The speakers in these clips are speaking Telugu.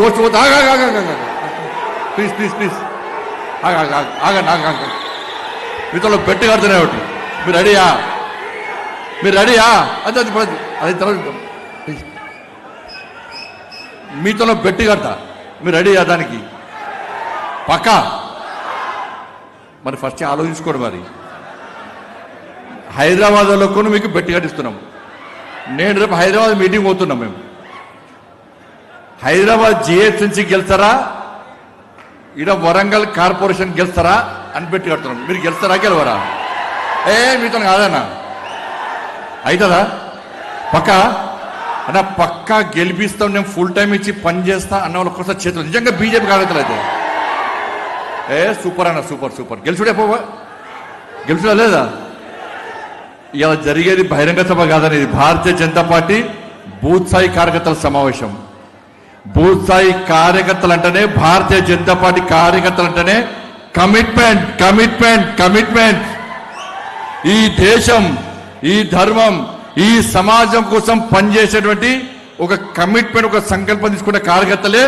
ఓటు ప్లీజ్ ప్లీజ్ ప్లీజ్ ఆగండి. మీతో బెట్టు కడుతున్నాయి ఒకటి. మీరు రెడీయా? అది తర్వాత మీతో బెట్టు కడతా. మీరు రెడీయా దానికి? పక్కా? మరి ఫస్ట్ ఆలోచించుకోండి. మరి హైదరాబాద్లో కూడా మీకు బెట్టు కట్టిస్తున్నాం. నేను రేపు హైదరాబాద్ మీటింగ్ పోతున్నాం. మేము హైదరాబాద్ జిహెచ్ఎంసీ గెలుస్తారా, ఇక్కడ వరంగల్ కార్పొరేషన్ గెలుస్తారా అని బెట్టు కడుతున్నాం. మీరు గెలుస్తారా గెలవరా? మీతో కాదన్నా. అవుతుందా? పక్కా అన్నా? పక్కా గెలిపిస్తాం. నేను ఫుల్ టైం ఇచ్చి పని చేస్తా అన్న వాళ్ళు ఒక్కసారి చేతులు నిజంగా బీజేపీ కార్యకర్తలు అయితే సూపర్ అన్న, సూపర్ సూపర్. గెలుచుడే గెలుచుడా లేదా? ఇలా జరిగేది బహిరంగ సభ కాదని, ఇది భారతీయ జనతా పార్టీ బూత్ స్థాయి కార్యకర్తల సమావేశం. బూత్ స్థాయి కార్యకర్తలు అంటేనే, భారతీయ జనతా పార్టీ కార్యకర్తలు అంటేనే కమిట్మెంట్ కమిట్మెంట్ కమిట్మెంట్. ఈ దేశం, ఈ ధర్మం, ఈ సమాజం కోసం పనిచేసేటువంటి ఒక కమిట్మెంట్, ఒక సంకల్పం తీసుకునే కార్యకర్తలే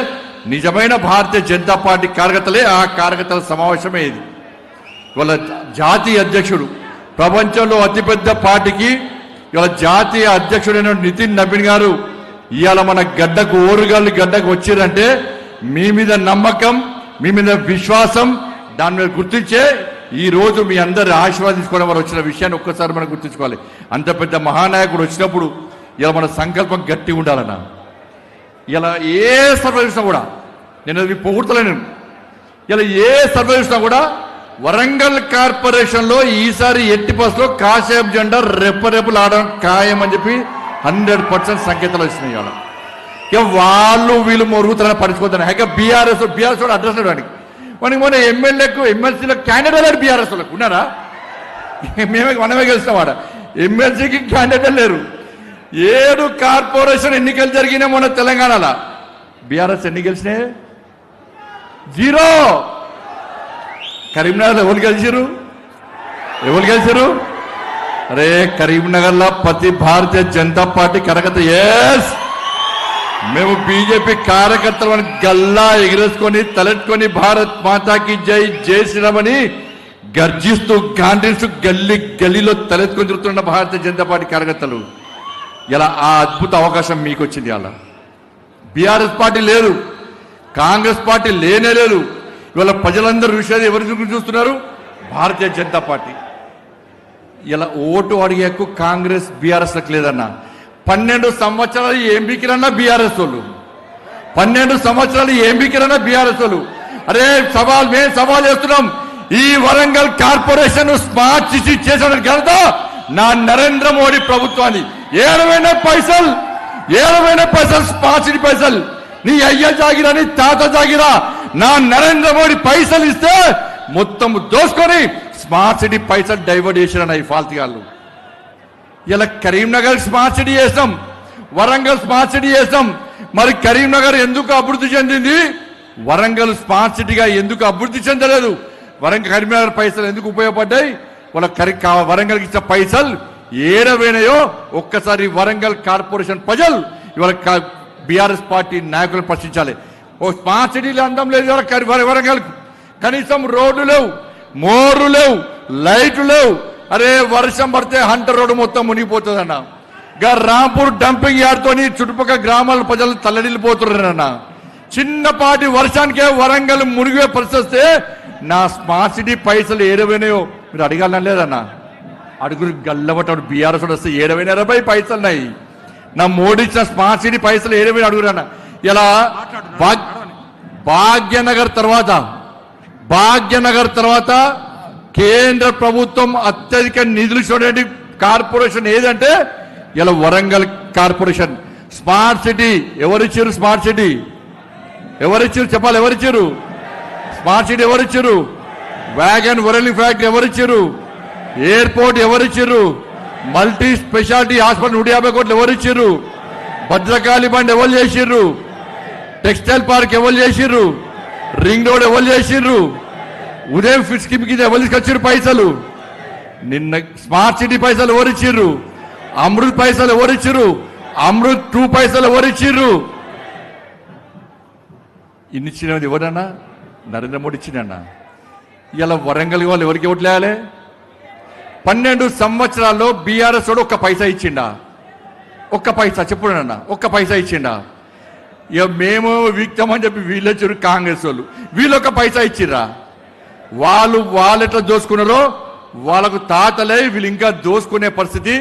నిజమైన భారతీయ జనతా పార్టీ కార్యకర్తలే. ఆ కార్యకర్తల సమావేశమే ఇది. ఇవాళ జాతీయ అధ్యక్షుడు, ప్రపంచంలో అతిపెద్ద పార్టీకి ఇవాళ జాతీయ అధ్యక్షుడైన నితిన్ నబీన్ గారు ఇవాళ మన గడ్డకు, ఓరుగాళ్ళు గడ్డకు వచ్చారంటే మీ మీద నమ్మకం, మీ మీద విశ్వాసం, దాని మీద గుర్తించే ఈ రోజు మీ అందరి ఆశీర్వాదించుకోవడం వారు వచ్చిన విషయాన్ని ఒక్కసారి మనం గుర్తుంచుకోవాలి. అంత పెద్ద మహానాయకుడు వచ్చినప్పుడు ఇలా మన సంకల్పం గట్టి ఉండాలన్నా. ఇలా ఏ సర్వే చూసినా కూడా, నేను పొగుడతలేను, ఇలా ఏ సర్వే చూసినా కూడా వరంగల్ కార్పొరేషన్ లో ఈసారి ఎట్టి బస్సులో కాషాయం జెండా రెప్పరెప్పులు ఆడడం ఖాయం అని చెప్పి 100% సంకేతాలు వచ్చినాయి. ఇవాళ వాళ్ళు వీళ్ళు మొరుగుతారని పరుచుకోవద్దని బీఆర్ఎస్ కూడా అడ్రస్ వాడికి మొన్న ఎమ్మెల్యేకు ఎమ్మెల్సీలకు క్యాండిడేట్ బీఆర్ఎస్ వాళ్ళకు ఉన్నారా? మనమే గెలుస్తాం. వాడ ఎమ్మెల్సీకి క్యాండిడేట్ లేరు. 7 కార్పొరేషన్ ఎన్నికలు జరిగినాయి మొన్న తెలంగాణలో. బీఆర్ఎస్ ఎన్ని గెలిచినాయి? 0. కరీంనగర్లో ఎవరు గెలిచారు? అరే కరీంనగర్లో ప్రతి భారతీయ జనతా పార్టీ కార్యకర్త మేము బీజేపీ కార్యకర్తలను గల్లా ఎగిరేసుకొని తలెట్టుకొని భారత్ మాతాకి జై జై శ్రీరామ్ అని గర్జిస్తూ గాంధీస్తూ గల్లీలో తలెత్తుకొని తిరుగుతున్న భారతీయ జనతా పార్టీ కార్యకర్తలు. ఇలా ఆ అద్భుత అవకాశం మీకు వచ్చింది. అలా బీఆర్ఎస్ పార్టీ లేదు, కాంగ్రెస్ పార్టీ లేనే లేదు. ఇవాళ ప్రజలందరూ విషయాలు ఎవరి చూస్తున్నారు? భారతీయ జనతా పార్టీ. ఇలా ఓటు అడిగే హక్కు కాంగ్రెస్ బీఆర్ఎస్లకు లేదన్నా. 12 సంవత్సరాలు ఏం బీకిరన్నా బీఆర్ఎస్ వాళ్ళు. 12 సంవత్సరాలు ఏం బీకిరన్నా బీఆర్ఎస్ వాళ్ళు. అరే మేము సవాల్ చేస్తున్నాం. ఈ వరంగల్ కార్పొరేషన్ స్మార్ట్ సిటీ చేసిన ఘనత నా నరేంద్ర మోడీ ప్రభుత్వాన్ని. 7 పైసలు స్మార్ట్ సిటీ పైసలు నీ అయ్య జాగిరా, నీ తాత జాగిరా, నా నరేంద్ర మోడీ పైసలు ఇస్తే మొత్తం దోసుకొని స్మార్ట్ సిటీ పైసలు డైవర్ట్ చేసిన ఈ ఫాల్తీగాళ్ళు. ఇలా కరీంనగర్ స్మార్ట్ సిటీ చేస్తాం, వరంగల్ స్మార్ట్ సిటీ చేస్తాం. మరి కరీంనగర్ ఎందుకు అభివృద్ధి చెందింది? వరంగల్ స్మార్ట్ సిటీగా ఎందుకు అభివృద్ధి చెందలేదు? కరీంనగర్ పైసలు ఎందుకు ఉపయోగపడ్డాయి? వరంగల్కి ఇచ్చిన పైసలు ఏడవేనాయో ఒక్కసారి వరంగల్ కార్పొరేషన్ ప్రజలు ఇవాళ బీఆర్ఎస్ పార్టీ నాయకులను ప్రశ్నించాలి. ఓ స్మార్ట్ సిటీలో అందం లేదు వరంగల్. కనీసం రోడ్లు లేవు, మోర్లు లేవు, లైట్లు లేవు. అరే వర్షం పడితే హంటర్ రోడ్డు మొత్తం మునిగిపోతుందన్న. రాంపూర్ డంపింగ్ యార్డ్తో చుట్టుపక్కల గ్రామాల ప్రజలు తల్లడిల్లిపోతున్నారన్న. చిన్నపాటి వర్షానికే వరంగల్ మునిగే పరిస్థితి. నా స్మార్ట్ సిటీ పైసలు ఏడవైనాయో మీరు అడగాలని లేదన్న. అడుగురు గల్లబట్టాడు బీఆర్ఎస్ వస్తే 720 పైసలు ఉన్నాయి. నా మోడీ ఇచ్చిన స్మార్ట్ సిటీ పైసలు 7 అడుగురన్న. ఇలా భాగ్యనగర్ తర్వాత కేంద్ర ప్రభుత్వం అత్యధిక నిధులు ఇచ్చినటువంటి కార్పొరేషన్ ఏదంటే ఇలా వరంగల్ కార్పొరేషన్. స్మార్ట్ సిటీ ఎవరిచ్చారు? స్మార్ట్ సిటీ ఎవరిచ్చారు చెప్పాలి? ఎవరిచ్చారు స్మార్ట్ సిటీ? ఎవరిచ్చారు? వ్యాగన్ వరల్డ్ ఫ్యాక్టరీ ఎవరిచ్చారు? ఎయిర్పోర్ట్ ఎవరిచ్చారు? మల్టీ స్పెషాలిటీ హాస్పిటల్ 150 కోట్లు ఎవరిచ్చారు? భద్రకాళి బండ్ ఎవరు చేసిర్రు? టెక్స్టైల్ పార్క్ ఎవరు చేసిర్రు? రింగ్ రోడ్ ఎవరు చేసిర్రు? ఉదయం ఫిట్ స్కీమ్ కింద ఎవరు తీసుకొచ్చారు పైసలు? నిన్న స్మార్ట్ సిటీ పైసలు ఎవరిచ్చిర్రు? అమృత్ పైసలు ఎవరిచ్చిర్రు? అమృత్ 2 పైసలు ఎవరిచ్చిర్రు? ఇన్ని ఇచ్చినది ఎవరన్నా? నరేంద్ర మోడీ ఇచ్చినన్నా. ఇలా వరంగల్ వాళ్ళు ఎవరికి ఓట్లేయాలి? 12 సంవత్సరాల్లో బీఆర్ఎస్ వాడు ఒక్క పైసా ఇచ్చిండా? ఒక్క పైసా చెప్పుడన్నా, ఒక్క పైసా ఇచ్చిండా? ఇక మేము వీక్తామని చెప్పి వీళ్ళు వచ్చారు కాంగ్రెస్ వాళ్ళు, వీళ్ళు ఒక్క పైసా ఇచ్చిర్రా? వాళ్ళు ఎట్లా దోసుకున్నారో వాళ్ళకు తాతలే వీళ్ళు ఇంకా దోసుకునే పరిస్థితి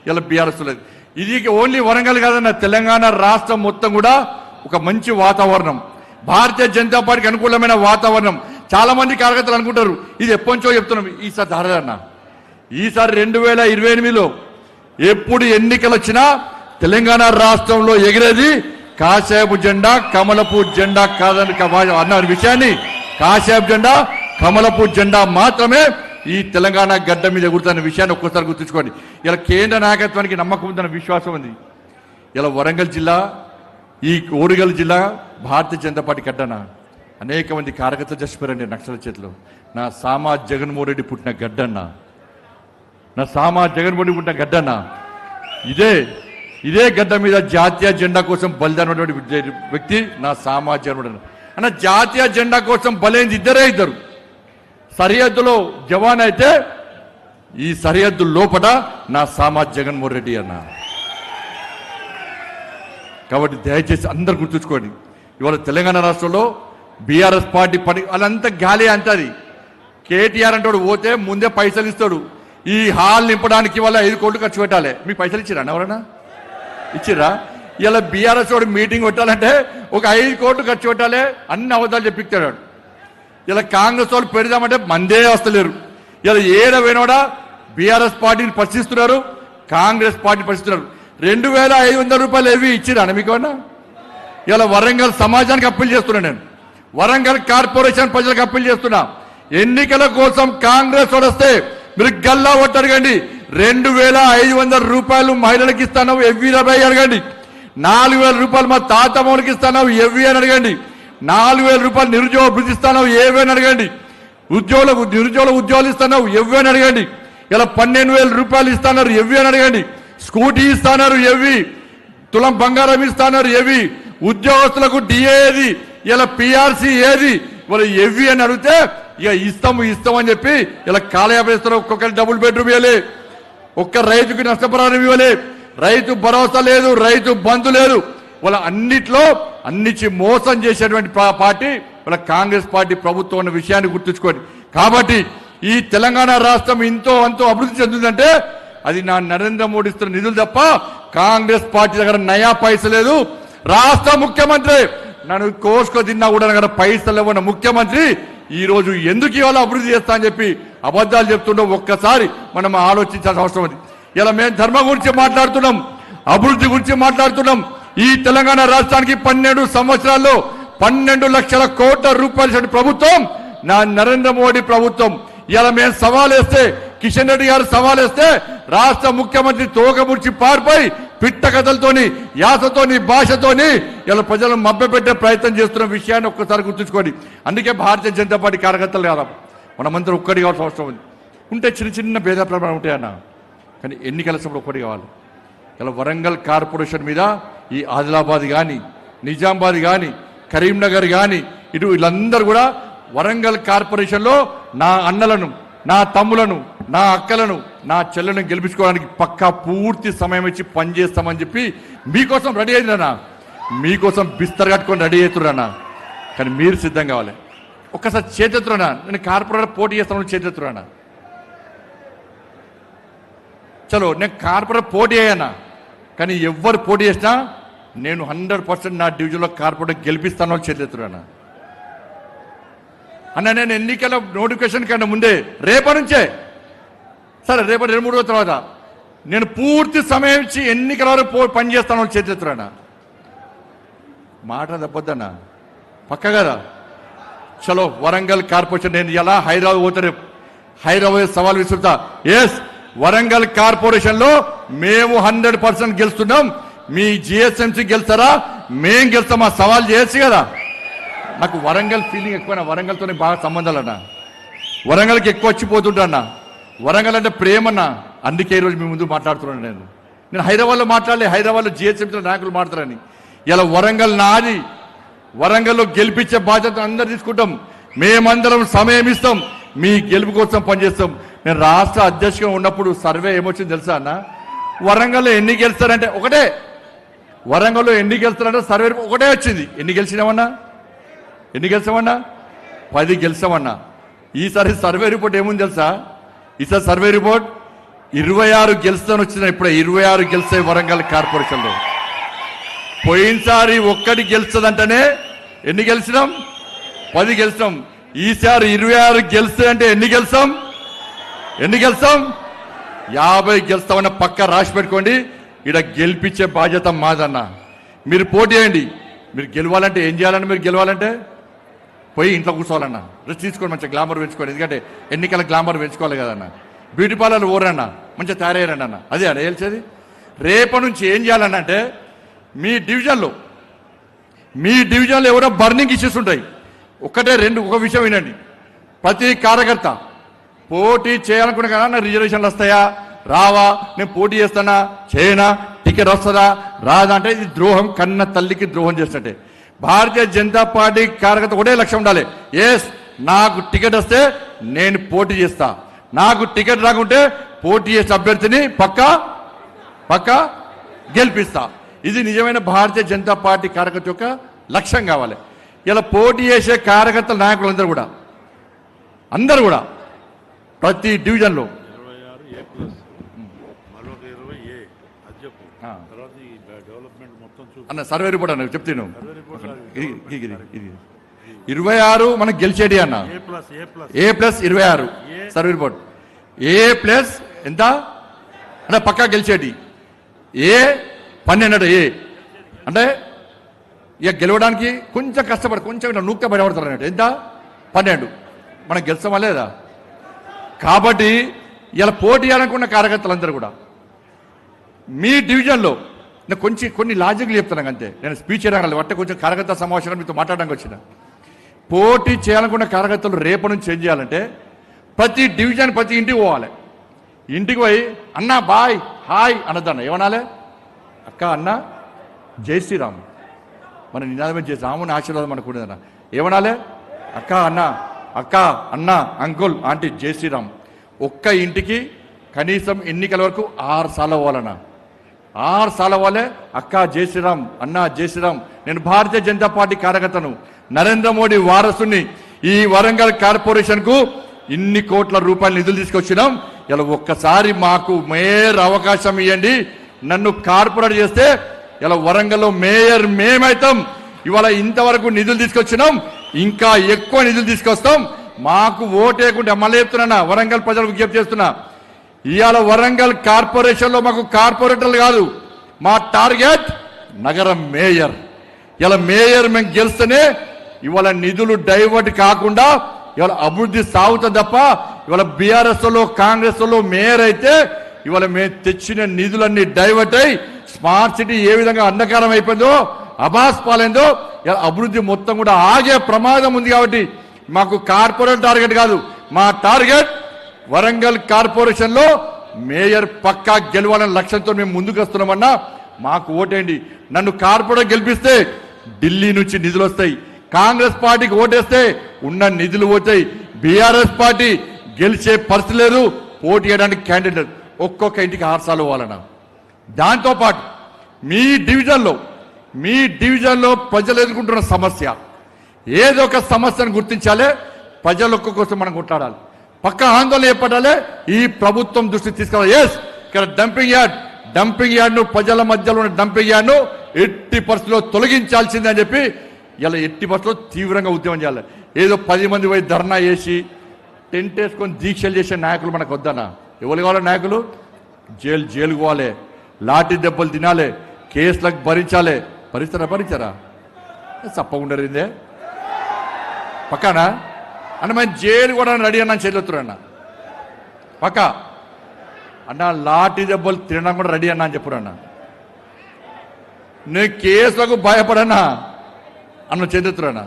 ఇలా బీఆర్ఎస్ లేదు. ఇది ఓన్లీ వరంగల్ కాదన్న, తెలంగాణ రాష్ట్రం మొత్తం కూడా ఒక మంచి వాతావరణం, భారతీయ జనతా పార్టీకి అనుకూలమైన వాతావరణం. చాలా మంది కార్యకర్తలు అనుకుంటారు ఇది ఎప్పటించో చెప్తున్నాం, ఈసారి ధారదన్న. ఈసారి 2028లో ఎప్పుడు ఎన్నికలు వచ్చినా తెలంగాణ రాష్ట్రంలో ఎగిరేది కాషాయపు జెండా, కమలపు జెండా కాదని అన్న విషయాన్ని, కాషాయపు జెండా, కమలపు జెండా మాత్రమే ఈ తెలంగాణ గడ్డ మీద ఎగురుతున్న విషయాన్ని ఒక్కసారి గుర్తుంచుకోండి. ఇలా కేంద్ర నాయకత్వానికి నమ్మకం ఉందన్న విశ్వాసం ఉంది. ఇలా వరంగల్ జిల్లా, ఈ ఓరుగల్ జిల్లా భారతీయ జనతా పార్టీ గడ్డన అనేక మంది కార్యకర్తలు చచ్చిపోయారండి నక్సల చేతిలో. నా సామా జగన్మోహన్ రెడ్డి పుట్టిన గడ్డన్న, నా సామా జగన్మోహన్ రెడ్డి పుట్టిన గడ్డన్న. ఇదే గడ్డ మీద జాతీయ జెండా కోసం బలిదానటువంటి వ్యక్తి నా సామా జగన్మోహన్ అన్న. జాతీయ జెండా కోసం బలైంది ఇద్దరు. సరిహద్దులో జవాన్ అయితే ఈ సరిహద్దు లోపల నా సామా జగన్మోహన్ రెడ్డి అన్న. కాబట్టి దయచేసి అందరు గుర్తుంచుకోండి, ఇవాళ తెలంగాణ రాష్ట్రంలో బీఆర్ఎస్ పార్టీ పని వాళ్ళంతా గాలి అంటది. కేటీఆర్ అంటాడు పోతే ముందే పైసలు ఇస్తాడు. ఈ హాల్ నింపడానికి వాళ్ళ 5 కోట్లు ఖర్చు పెట్టాలి. మీకు పైసలు ఇచ్చిరా? ఎవరన్నా ఇచ్చిరా? ఇలా బీఆర్ఎస్ వాడు మీటింగ్ పెట్టాలంటే ఒక 5 కోట్లు ఖర్చు పెట్టాలి, అన్ని అబద్ధాలు చెప్పిస్తాడు. ఇలా కాంగ్రెస్ వాళ్ళు పెడదామంటే మందే వస్తలేరు. ఇలా ఏడవైనా బీఆర్ఎస్ పార్టీని ప్రశ్నిస్తున్నారు, కాంగ్రెస్ పార్టీని ప్రశ్నిస్తున్నారు. 2500 రూపాయలు ఏవి ఇచ్చిరా మీకు? ఇలా వరంగల్ సమాజానికి అప్పీల్ చేస్తున్నా, నేను వరంగల్ కార్పొరేషన్ ప్రజలకు అప్పీల్ చేస్తున్నా. ఎన్నికల కోసం కాంగ్రెస్ వాడు వస్తే మీరు గల్లా ఒట్టి అడగండి. 2500 రూపాయలు మహిళలకు ఇస్తాను ఎవ్వీ అడగండి. 4000 రూపాయలు మా తాతమ్మకి ఇస్తాను ఎవ్వీ అని అడగండి. 4000 రూపాయలు నిరుద్యోగ వృద్ధి ఇస్తాను ఏవీ అని అడగండి. నిరుద్యోగ ఉద్యోగాలు ఇస్తాను ఎవ్వీ అని అడగండి. ఇలా 12000 రూపాయలు ఇస్తాన్నారు ఎవ్వీ అని అడగండి. స్కూటీ ఇస్తాన్నారు ఎవ్వీ, తులం బంగారం ఇస్తాన్నారు ఎవ్వీ, ఉద్యోగస్తులకు డిఏ ఏది, ఇలా పిఆర్సీ ఏది, వాళ్ళు ఎవ్వీ అని అడిగితే ఇక ఇస్తామని చెప్పి ఇలా కాలయాపేస్తారు. ఒక్కొక్కరి డబుల్ బెడ్రూమ్ ఇవ్వలే, ఒక్క రైతుకి నష్టపరిహారం ఇవ్వలే, రైతు భరోసా లేదు, రైతు బంధు లేదు. వాళ్ళ అన్నిటి మోసం చేసేటువంటి పార్టీ వాళ్ళ కాంగ్రెస్ పార్టీ ప్రభుత్వం అన్న విషయాన్ని గుర్తుంచుకోండి. కాబట్టి ఈ తెలంగాణ రాష్ట్రం అంతో అభివృద్ధి చెందుతుందంటే అది నా నరేంద్ర మోడీ ఇస్తున్న నిధులు తప్ప కాంగ్రెస్ పార్టీ దగ్గర నయా పైస లేదు. రాష్ట్ర ముఖ్యమంత్రి నన్ను కోసుకో తిన్నా కూడా దగ్గర పైసలు ఇవ్వన్న ముఖ్యమంత్రి ఈ రోజు ఎందుకు ఇవాళ అభివృద్ధి చేస్తా అని చెప్పి అబద్ధాలు చెప్తుండో ఒక్కసారి మనం ఆలోచించాల్సిన అవసరం ఉంది. ఇలా మేము ధర్మం గురించి మాట్లాడుతున్నాం, అభివృద్ధి గురించి మాట్లాడుతున్నాం. ఈ తెలంగాణ రాష్ట్రానికి 12 సంవత్సరాల్లో 12 లక్షల కోట్ల రూపాయల ప్రభుత్వం నా నరేంద్ర మోడీ ప్రభుత్వం. ఇలా మేము సవాలేస్తే, కిషన్ రెడ్డి గారు సవాలేస్తే రాష్ట్ర ముఖ్యమంత్రి తోకముడిచి పారిపోయి పిట్ట కథలతోని, యాసతోని, భాషతోని ఇలా ప్రజలను మభ్యపెట్టే ప్రయత్నం చేస్తున్న విషయాన్ని ఒక్కసారి గుర్తుంచుకోండి. అందుకే భారతీయ జనతా పార్టీ కార్యకర్తలు కాదా మనమందరం ఒక్కటి కావాల్సిన అవసరం ఉంది. ఉంటే చిన్న భేదాభిప్రాయాలు ఉంటాయన్న, కానీ ఎన్నికల సమయంలో ఒక్కటి కావాలి. ఇలా వరంగల్ కార్పొరేషన్ మీద ఈ ఆదిలాబాద్ కానీ, నిజామాబాద్ కానీ, కరీంనగర్ కానీ ఇటు వీళ్ళందరూ కూడా వరంగల్ కార్పొరేషన్లో నా అన్నలను, నా తమ్ములను, నా అక్కలను, నా చెల్లెలను గెలిపించుకోవడానికి పక్కా పూర్తి సమయం ఇచ్చి పనిచేస్తామని చెప్పి మీకోసం రెడీ అయిందన్నా, మీకోసం బిస్తర్ కట్టుకొని రెడీ అవుతున్నా. కానీ మీరు సిద్ధం కావాలి. ఒక్కసారి చేతెత్తురానా, నేను కార్పొరేటర్ పోటీ చేస్తామని చేతెత్తురానా. చలో నేను కార్పొరేటర్ పోటీ అయ్యానా, కానీ ఎవరు పోటీ చేసినా నేను 100% నా డివిజన్లో కార్పొరేటర్ గెలిపిస్తానో చేతెత్తురానా. అన్న నేను ఎన్నికల నోటిఫికేషన్ కన్నా ముందే రేపటి నుంచే, సరే రేపటి 2-3 రోజుల తర్వాత నేను పూర్తి సమయం ఇచ్చి ఎన్నికల వరకు పనిచేస్తాను చేతురానా. మాట తప్పొద్దన్నా, పక్క కదా. చలో వరంగల్ కార్పొరేషన్ నేను ఎలా హైదరాబాద్ పోతారు, హైదరాబాద్ సవాల్ విసురుతా. ఎస్, వరంగల్ కార్పొరేషన్లో మేము 100% గెలుస్తున్నాం. మీ జిహెచ్ఎంసీ గెలుస్తారా, మేం గెలుస్తామా సవాల్ చేయొచ్చు కదా. నాకు వరంగల్ ఫీలింగ్ ఎక్కువ, వరంగల్తోనే బాగా సంబంధాలు అన్న, వరంగల్కి ఎక్కువ వచ్చిపోతుంటా. వరంగల్ అంటే ప్రేమన్నా, అందుకే ఈరోజు మీ ముందు మాట్లాడుతున్నాను. నేను హైదరాబాద్లో మాట్లాడలే, హైదరాబాద్లో జిహెచ్ఎంసీ నాయకులు మాట్లాడతారని. ఇలా వరంగల్ నాది, వరంగల్లో గెలిపించే బాధ్యత అందరు తీసుకుంటాం. మేమందరం సమయం ఇస్తాం, మీ గెలుపు కోసం పనిచేస్తాం. నేను రాష్ట్ర అధ్యక్షుగా ఉన్నప్పుడు సర్వే ఏమొచ్చింది తెలుసా అన్న? వరంగల్లో ఎన్ని గెలుస్తారంటే ఒకటే, వరంగల్లో ఎన్ని గెలుస్తారంటే సర్వే ఒకటే వచ్చింది. ఎన్ని గెలిచినామన్నా? 10 గెలిచామన్నా. ఈసారి సర్వే రిపోర్ట్ ఏముంది తెలుసా? ఈసారి సర్వే రిపోర్ట్ 26 గెలుస్తాను వచ్చిన. ఇప్పుడే 26 గెలిచాయి వరంగల్ కార్పొరేషన్లో. పోయినసారి ఒక్కటి గెలుస్తుందంటేనే ఎన్ని గెలిచినాం? 10 గెలిచాం. ఈసారి 26 గెలుస్తాయంటే ఎన్ని గెలుస్తాం? 50 గెలుస్తామన్న పక్క రాసి పెట్టుకోండి. ఇక్కడ గెలిపించే బాధ్యత మాదన్న. మీరు పోటీ చేయండి. మీరు గెలవాలంటే ఏం చేయాలంటే, మీరు గెలవాలంటే పోయి ఇంట్లో కూర్చోవాలన్న, రెస్ట్ తీసుకోండి, మంచిగా గ్లామర్ పెంచుకోండి. ఎందుకంటే ఎన్నికల గ్లామర్ పెంచుకోవాలి కదన్న. బ్యూటీ పార్లర్లు ఓరన్న, మంచిగా తయారయ్యారండి అన్న. అదే అన్న తెలిసేది. రేపటి నుంచి ఏం చేయాలన్న అంటే, మీ డివిజన్లో ఎవరో బర్నింగ్ ఇష్యూస్ ఉంటాయి. ఒక విషయం వినండి. ప్రతి కార్యకర్త పోటీ చేయాలనుకున్నా కదా, నా రిజర్వేషన్లు వస్తాయా రావా, నేను పోటీ చేస్తానా చేయనా, టికెట్ వస్తుందా రాదా అంటే ఇది ద్రోహం, కన్న తల్లికి ద్రోహం చేసినట్టే. భారతీయ జనతా పార్టీ కార్యకర్త ఒకటే లక్ష్యం ఉండాలి. ఎస్, నాకు టికెట్ వస్తే నేను పోటీ చేస్తా, నాకు టికెట్ రాకుంటే పోటీ చేసే అభ్యర్థిని పక్కా గెలిపిస్తా. ఇది నిజమైన భారతీయ జనతా పార్టీ కార్యకర్త యొక్క లక్ష్యం కావాలి. ఇలా పోటీ చేసే కార్యకర్తల నాయకులు అందరూ కూడా ప్రతి డివిజన్లో అన్న సర్వే రిపోర్ట్ అన్న చెప్తాను. 26 మనకు గెలిచేది అన్న. A+26 survey report. A+ ఎంత అంటే పక్కా గెలిచేది. A12 అంటే ఇక గెలవడానికి కొంచెం కష్టపడి కొంచెం నూక్త బయటపడతారు అన్నట్టు. ఎంత 12 మనం గెలుస్తామా లేదా? కాబట్టి ఇలా పోటీ చేయాలనుకున్న కార్యకర్తలందరూ కూడా మీ డివిజన్లో నేను కొన్ని లాజిక్లు చెప్తున్నాను అంతే. నేను స్పీచ్ చేయడానికి అంటే కొంచెం కార్యకర్త సమావేశంలో మీతో మాట్లాడడానికి వచ్చిన. పోటీ చేయాలనుకున్న కార్యకర్తలు రేపటి నుంచి ఏం చేయాలంటే, ప్రతి డివిజన్ ప్రతి ఇంటికి పోవాలి. ఇంటికి పోయి అన్న బాయ్ హాయ్ అనద్దన్న. ఏమనాలి? అక్క అన్న జై శ్రీరామ్, మన నినాదమే చేసి రాముని ఆశీర్వాదం మనకు ఉండదన్న. ఏమనాలి? అక్క అన్న అంకుల్ ఆంటీ జై శ్రీరామ్. ఒక్క ఇంటికి కనీసం ఎన్నికల వరకు 6 సార్లు పోవాలన్న. 6 సార్లు పోలే అక్క జై శ్రీరామ్, అన్న జై శ్రీరామ్. నేను భారతీయ జనతా పార్టీ కార్యకర్తను, నరేంద్ర మోడీ వారసుని. ఈ వరంగల్ కార్పొరేషన్ కు ఇన్ని కోట్ల రూపాయల నిధులు తీసుకొచ్చినాం. ఇలా ఒక్కసారి మాకు మేయర్ అవకాశం ఇవ్వండి, నన్ను కార్పొరేట్ చేస్తే ఇలా వరంగల్లో మేయర్ మేమైతాం. ఇవాళ ఇంతవరకు నిధులు తీసుకొచ్చినాం, ఇంకా ఎక్కువ నిధులు తీసుకొస్తాం. మాకు ఓటేయకుండా మళ్ళీ చెప్తున్నా, వరంగల్ ప్రజలకు విజ్ఞప్తి చేస్తున్నా, ఇవాళ వరంగల్ కార్పొరేషన్ లో మాకు కార్పొరేటర్లు కాదు, మా టార్గెట్ నగరం మేయర్. ఇలా మేయర్ మేము గెలిస్తేనే ఇవాళ నిధులు డైవర్ట్ కాకుండా ఇవాళ అభివృద్ధి సాగుతుంది తప్ప, ఇవాళ బీఆర్ఎస్ లో కాంగ్రెస్ లో మేయర్ అయితే ఇవాళ మేము తెచ్చిన నిధులన్నీ డైవర్ట్ అయి స్మార్ట్ సిటీ ఏ విధంగా అంధకారం అయిపోయిందో, అబాస్ పాలైందో, ఇలా అభివృద్ధి మొత్తం కూడా ఆగే ప్రమాదం ఉంది. కాబట్టి మాకు కార్పొరేట్ టార్గెట్ కాదు, మా టార్గెట్ వరంగల్ కార్పొరేషన్ లో మేయర్ పక్కా గెలవాలనే లక్ష్యంతో మేము ముందుకు వస్తున్నామన్నా. మాకు ఓటేయండి. నన్ను కార్పొరేట్ గెలిపిస్తే ఢిల్లీ నుంచి నిధులు వస్తాయి. కాంగ్రెస్ పార్టీకి ఓటేస్తే ఉన్న నిధులు పోతాయి. బీఆర్ఎస్ పార్టీ గెలిచే పరిస్థితి లేదు, పోటీ చేయడానికి క్యాండిడేట్ ఒక్కొక్క ఇంటికి 6 సార్లు పోవాలన్నా. దాంతోపాటు మీ డివిజన్లో ప్రజలు ఎదుర్కొంటున్న సమస్య ఏదో ఒక సమస్యను గుర్తించాలి, ప్రజల కోసం మనం కొట్లాడాలి, పక్క ఆందోళన ఏర్పడాలి, ఈ ప్రభుత్వం దృష్టికి తీసుకురావాలి. ఎస్, ఇక్కడ డంపింగ్ యార్డ్ను ప్రజల మధ్యలో ఉన్న డంపింగ్ యార్డ్ను ఎట్టి పరిస్థితుల్లో తొలగించాల్సిందే అని చెప్పి ఇలా ఎట్టి పరిస్థితుల్లో తీవ్రంగా ఉద్యమం చేయాలి. ఏదో 10 మంది పోయి ధర్నా చేసి టెంట్ వేసుకొని దీక్షలు చేసే నాయకులు మనకు వద్దన్నా. ఎవరు కావాలి నాయకులు? జైలుకు పోవాలి, లాఠీ దెబ్బలు తినాలి, కేసులకు భరించాలి. భరించారా? తప్పకుండా రిందే పక్కనా అన్న మేము జైలు కూడా రెడీ అన్నా చేతున్నా పక్క అన్న, లాఠీ దెబ్బలు తినడం కూడా రెడీ అన్నా అని చెప్పురన్నా. నేను కేసులకు భయపడన్నా అన్న చేతున్నా.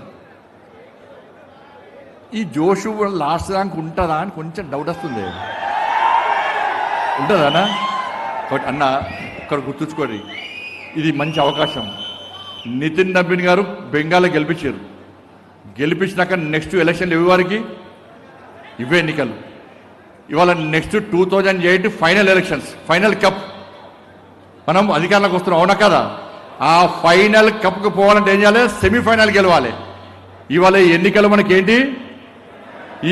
ఈ జోషు లాస్ట్ దానికి ఉంటుందా అని కొంచెం డౌట్ వస్తుంది. ఉంటుందా అన్న? అన్న ఇక్కడ గుర్తుంచుకోండి, ఇది మంచి అవకాశం. నితిన్ నబీన్ గారు బెంగాల్లో గెలిపించారు. గెలిపించినాక నెక్స్ట్ ఎలక్షన్లు ఇవి వారికి ఇవే ఎన్నికలు. ఇవాళ next 2008 final elections, final cup మనం అధికారంలోకి వస్తున్నాం, అవునా కదా? ఆ ఫైనల్ కప్కు పోవాలంటే ఏం చేయాలి? సెమీఫైనల్ గెలవాలి. ఇవాళ ఎన్నికలు మనకేంటి?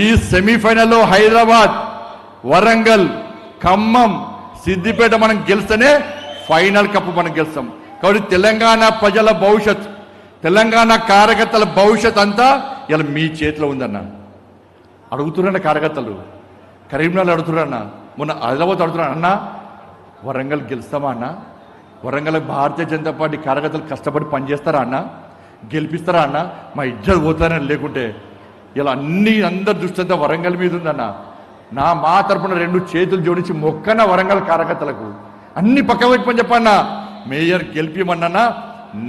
ఈ సెమీఫైనల్లో హైదరాబాద్, వరంగల్, ఖమ్మం, సిద్దిపేట మనం గెలిస్తేనే ఫైనల్ కప్ మనం గెలుస్తాం. కాబట్టి తెలంగాణ ప్రజల భవిష్యత్, తెలంగాణ కార్యకర్తల భవిష్యత్ అంతా ఇలా మీ చేతిలో ఉందన్న. అడుగుతున్నా కార్యకర్తలు, కరీంనగర్ అడుగుతున్నా, మొన్న ఆదిలాబాద్ అడుగుతున్నా, అన్న వరంగల్ గెలుస్తామా అన్న? వరంగల్ భారతీయ జనతా పార్టీ కార్యకర్తలు కష్టపడి పనిచేస్తారా అన్న? గెలిపిస్తారా అన్న? మా ఇజ్జత్ పోతారని. లేకుంటే ఇలా అందరి దృష్టి అంతా వరంగల్ మీద ఉందన్న. మా తరపున 2 చేతులు జోడించి మొక్కన వరంగల్ కార్యకర్తలకు అన్ని పక్క పెట్టుకొని చెప్పన్నా, మేయర్ గెలిపిమన్నా,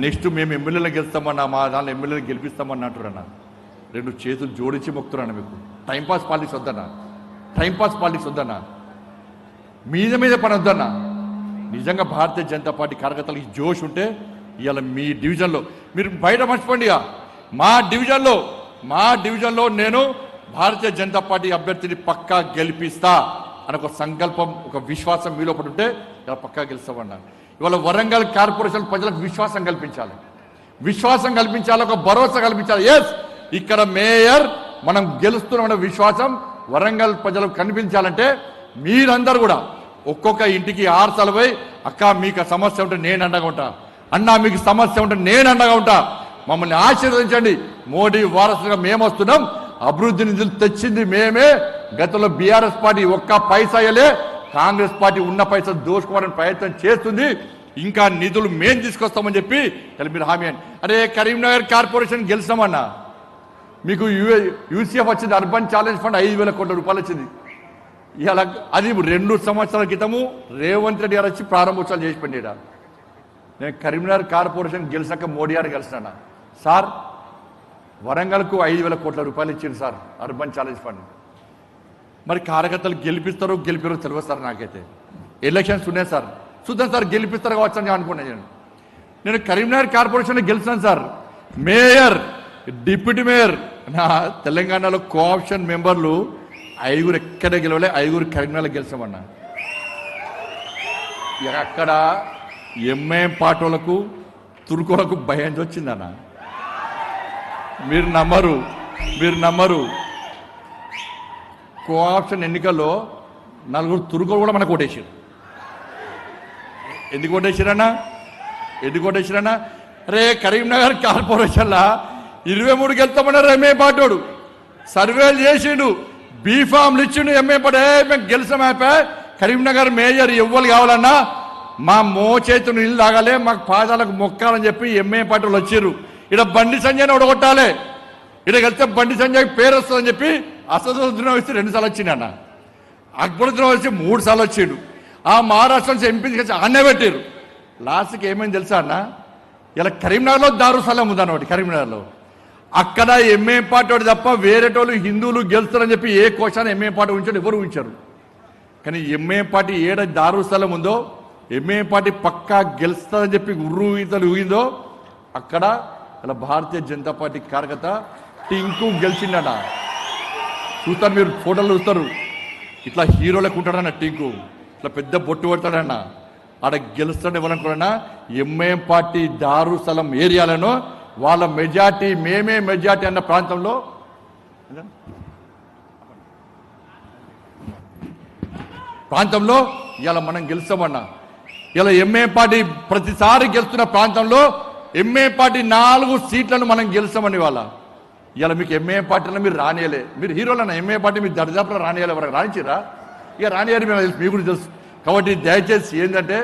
నెక్స్ట్ మేము ఎమ్మెల్యేలు గెలుస్తామన్నా, మా దానిలో ఎమ్మెల్యేలు గెలిపిస్తామన్నా అంటున్నా. 2 చేతులు జోడించి మొక్కుతున్నాను. మీకు టైంపాస్ పాలిటిక్స్ వద్దన్నా, టైంపాస్ పాలిటిక్స్ వద్దన్నా, మీద పని వద్దన్నా. నిజంగా భారతీయ జనతా పార్టీ కార్యకర్తలకి జోష్ ఉంటే ఇవాళ మీ డివిజన్లో మీరు బయట మర్చిపోండి. మా డివిజన్లో నేను భారతీయ జనతా పార్టీ అభ్యర్థిని పక్కా గెలిపిస్తా అని ఒక సంకల్పం, ఒక విశ్వాసం మీలో పడి ఉంటే ఇలా పక్కా గెలుస్తామన్నా. ఇవాళ వరంగల్ కార్పొరేషన్ ప్రజలకు విశ్వాసం కల్పించాలి, ఒక భరోసా కల్పించాలి. ఎస్, ఇక్కడ మేయర్ మనం గెలుస్తున్నామన్న విశ్వాసం వరంగల్ ప్రజలకు కనిపించాలంటే మీరందరూ కూడా ఒక్కొక్క ఇంటికి 6 సార్లు పోయి, అక్క మీకు సమస్య ఉంటే నేను అండగా ఉంటా, అన్న మీకు సమస్య ఉంటే నేను అండగా ఉంటా, మమ్మల్ని ఆశీర్వదించండి, మోడీ వారసుగా మేము వస్తున్నాం, అభివృద్ధి నిధులు తెచ్చింది మేమే, గతంలో బీఆర్ఎస్ పార్టీ ఒక్క పైసా అయ్యలే, కాంగ్రెస్ పార్టీ ఉన్న పైసా దోచుకోవాలని ప్రయత్నం చేస్తుంది, ఇంకా నిధులు మేము తీసుకొస్తామని చెప్పి మీరు హామీ అని. అరే కరీంనగర్ కార్పొరేషన్ గెలిచామన్నా, మీకు యూసీఎఫ్ వచ్చింది, అర్బన్ ఛాలెంజ్ ఫండ్ 5,000 కోట్ల రూపాయలు వచ్చింది. ఇలా అది 2 సంవత్సరాల క్రితము రేవంత్ రెడ్డి గారు వచ్చి ప్రారంభోత్సవాలు చేసి పెట్టాడు. నేను కరీంనగర్ కార్పొరేషన్ గెలిచాక మోడీ గారు గెలిచినా సార్, వరంగల్కు 5,000 కోట్ల రూపాయలు ఇచ్చింది సార్ అర్బన్ ఛాలెంజ్ ఫండ్. మరి కార్యకర్తలు గెలిపిస్తారో తెలియదు సార్. నాకైతే ఎలక్షన్స్ ఉన్నాయి సార్, చూద్దాం సార్, గెలిపిస్తారు కావచ్చు అని అనుకున్నాను. నేను కరీంనగర్ కార్పొరేషన్ గెలిచాను సార్. మేయర్, డిప్యూటీ మేయర్, నా తెలంగాణలో కోఆప్షన్ మెంబర్లు 5 ఎక్కడ గెలవలే, 5 కరీంనగర్లో గెలిచామన్నా. అక్కడ ఎంఐఎం పార్టీలకు, తుర్కోలకు భయం వచ్చిందన్న. మీరు నమ్మరు, కోఆప్షన్ ఎన్నికల్లో 4 తుర్కోలు కూడా మనకు ఓటేసారు. ఎందుకు ఓటేసారన్నా? రే కరీంనగర్ కార్పొరేషన్లా 23 గెలుస్తామన్నారు ఎంఏ పాటోడు, సర్వేలు చేసిండు, బీఫామ్లు ఇచ్చిండు, ఎంఏ పాట మేము గెలిచామైపోయా. కరీంనగర్ మేయర్ ఎవ్వరు కావాలన్నా మా మోచేతును ఇల్లు తాగాలి, మాకు పాదాలకు మొక్కాలని చెప్పి ఎంఏ పాటలు వచ్చారు. ఇక్కడ బండి సంజయ్ని ఓడగొట్టాలి, ఇక్కడ వెళ్తే బండి సంజయ్ పేరు వస్తుందని చెప్పి అసదుద్దీన్ వచ్చి 2 సార్లు వచ్చిండన్న, అక్బరుద్దీన్ వచ్చి 3 సార్లు వచ్చిండు. ఆ మహారాష్ట్ర నుంచి ఎంపీ అన్నే పెట్టారు. లాస్ట్కి ఏమైంది తెలుసా అన్న? ఇలా కరీంనగర్లో దారుసలం ఉందన్నమాట. కరీంనగర్లో అక్కడ ఎంఏ పార్టీ తప్ప వేరేటోళ్ళు హిందువులు గెలుస్తారని చెప్పి ఏ కోశాన్ని ఎంఏ పార్టీ ఉంచాడు, ఎవరు ఉంచారు. కానీ ఎంఏ పార్టీ ఏడ దారుస్థలం ఉందో, ఎంఏ పార్టీ పక్కా గెలుస్తుందని చెప్పి ఊగిందో అక్కడ ఇలా భారతీయ జనతా పార్టీ కార్యకర్త టింకు గెలిచిండట. చూస్తారు, మీరు ఫోటోలు చూస్తారు, ఇట్లా హీరోలకు ఉంటాడన్న టింకు, ఇట్లా పెద్ద బొట్టు పడతాడన్న. ఆడ గెలుస్తాడు ఎవరనుకున్నా, ఎంఐఎం పార్టీ దారుస్థలం ఏరియాలను వాళ్ళ మెజార్టీ, మేమే మెజార్టీ అన్న ప్రాంతంలో ఇలా మనం గెలుస్తామన్నా. ఇలా ఎంఏ పార్టీ ప్రతిసారి గెలుస్తున్న ప్రాంతంలో ఎంఏ పార్టీ 4 సీట్లను మనం గెలుస్తామని. వాళ్ళ ఇలా మీకు ఎంఏ పార్టీలో మీరు రానియలే, మీరు హీరోలన్న ఎంఏ పార్టీ మీరు దర్జాపులో రానియాలి, ఎవరికి రానిచ్చిరా? ఇక రానియాలి, మేము తెలుసు, మీకు కూడా తెలుసు. కాబట్టి దయచేసి ఏంటంటే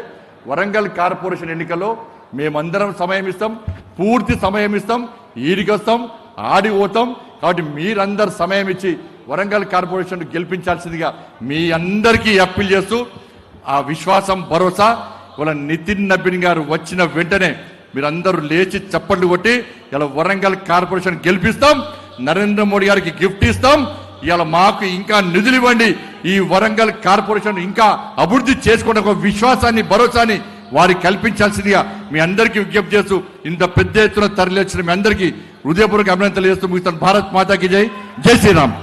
వరంగల్ కార్పొరేషన్ ఎన్నికల్లో మేమందరం సమయం ఇస్తాం, పూర్తి సమయం ఇస్తాం, ఈడికి వస్తాం, ఆడి పోతాం. కాబట్టి మీరందరూ సమయం ఇచ్చి వరంగల్ కార్పొరేషన్ గెలిపించాల్సిందిగా మీ అందరికీ అప్పీల్ చేస్తూ, ఆ విశ్వాసం, భరోసా ఇవాళ నితిన్ నబీన్ గారు వచ్చిన వెంటనే మీరందరూ లేచి చప్పట్లు కొట్టి ఇలా వరంగల్ కార్పొరేషన్ గెలిపిస్తాం, నరేంద్ర మోడీ గారికి గిఫ్ట్ ఇస్తాం. ఇలా మాకు ఇంకా నిధులు ఇవ్వండి, ఈ వరంగల్ కార్పొరేషన్ ఇంకా అభివృద్ధి చేసుకునే ఒక విశ్వాసాన్ని, భరోసాని వారికి కల్పించాల్సిందిగా మీ అందరికీ విజ్ఞప్తి చేస్తూ ఇంత పెద్ద ఎత్తున తరలి వచ్చిన మీ అందరికీ హృదయపూర్వక అభినందనలు చేస్తూ ముగిస్తాను. భారత్ మాతాకి జై, జై శ్రీరామ్.